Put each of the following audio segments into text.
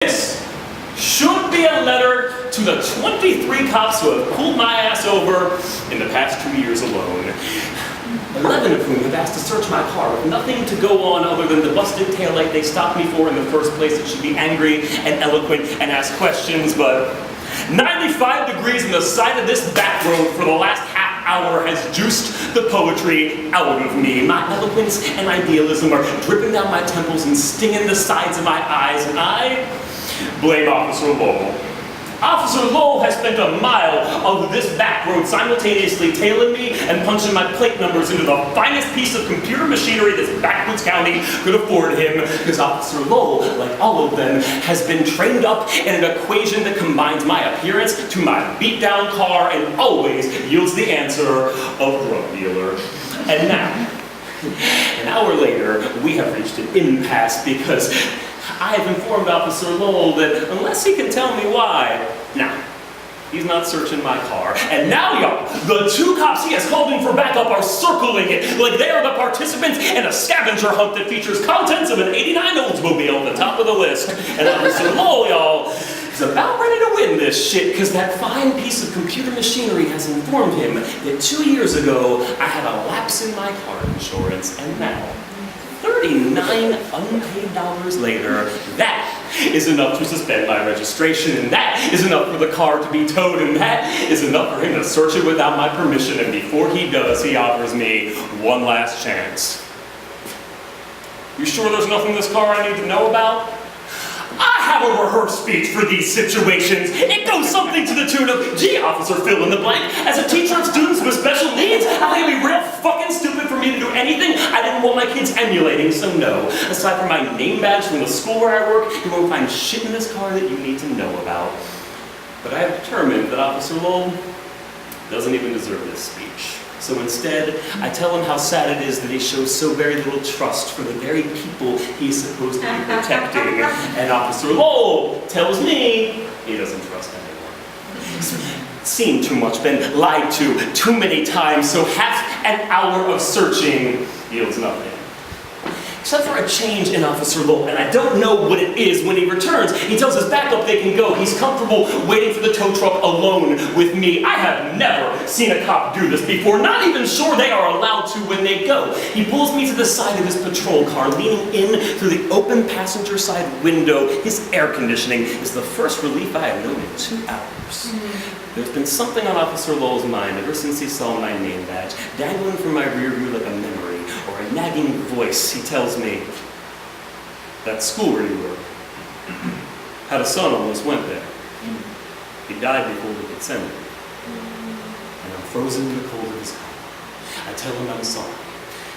This should be a letter to the 23 cops who have pulled my ass over in the past 2 years alone. 11 of whom have asked to search my car with nothing to go on other than the busted taillight they stopped me for in the first place. It should be angry and eloquent and ask questions, but 95 degrees in the side of this back road for the last half hour has juiced the poetry out of me. My eloquence and idealism are dripping down my temples and stinging the sides of my eyes, and I blame Officer Lowell. Officer Lowell has spent a mile of this back road simultaneously tailing me and punching my plate numbers into the finest piece of computer machinery this backwoods county could afford him, because Officer Lowell, like all of them, has been trained up in an equation that combines my appearance to my beat-down car and always yields the answer of drug dealer. And now, an hour later, we have reached an impasse because I have informed Officer Lowell that unless he can tell me why, he's not searching my car. And now, y'all, the 2 cops he has called in for backup are circling it like they are the participants in a scavenger hunt that features contents of an '89 Oldsmobile at the top of the list. And Officer Lowell, y'all, is about ready to win this shit because that fine piece of computer machinery has informed him that 2 years ago I had a lapse in my car insurance, and now, 39 unpaid dollars later, that is enough to suspend my registration, and that is enough for the car to be towed, and that is enough for him to search it without my permission, and before he does, he offers me one last chance. You sure there's nothing in this car I need to know about? I have a rehearsed speech for these situations. It goes something to the tune of, gee, Officer fill in the blank, as a teacher of students with special needs, I think it'd be real fucking stupid for me to do anything I didn't want my kids emulating, so no. Aside from my name badge from the school where I work, you won't find shit in this car that you need to know about. But I have determined that Officer Lowell doesn't even deserve this speech. So instead, I tell him how sad it is that he shows so very little trust for the very people he's supposed to be protecting. And Officer Lowell tells me he doesn't trust anyone. Seen too much, been lied to too many times, so half an hour of searching yields nothing. Except for a change in Officer Lowell, and I don't know what it is. When he returns, he tells his backup they can go. He's comfortable waiting for the tow truck alone with me. I have never seen a cop do this before, not even sure they are allowed to when they go. He pulls me to the side of his patrol car, leaning in through the open passenger side window. His air conditioning is the first relief I have known in 2 hours. There's been something on Officer Lowell's mind ever since he saw my name badge, dangling from my rear view like a memory, or a nagging voice. He tells me, that school where you were, had a son almost went there. He died before we could send him. And I'm frozen in the cold of his car. I tell him I'm sorry.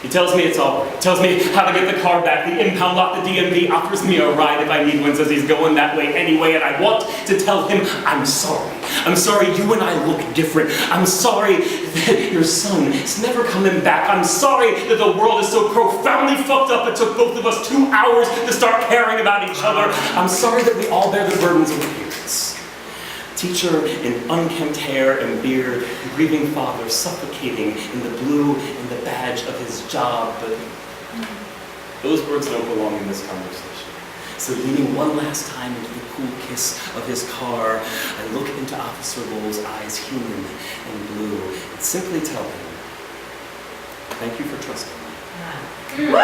He tells me it's all right. Tells me how to get the car back, the impound lot, the DMV, offers me a ride if I need one, says he's going that way anyway, and I want to tell him I'm sorry. I'm sorry you and I look different. I'm sorry that your son is never coming back. I'm sorry that the world is so profoundly fucked up it took both of us 2 hours to start caring about each other. I'm sorry that we all bear the burdens of appearance. Teacher in unkempt hair and beard, grieving father suffocating in the blue and the badge of his job, but those words don't belong in this conversation. So leaning one last time into the cool kiss of his car, I look into Officer Lowell's eyes, human and blue, and simply tell him, thank you for trusting me.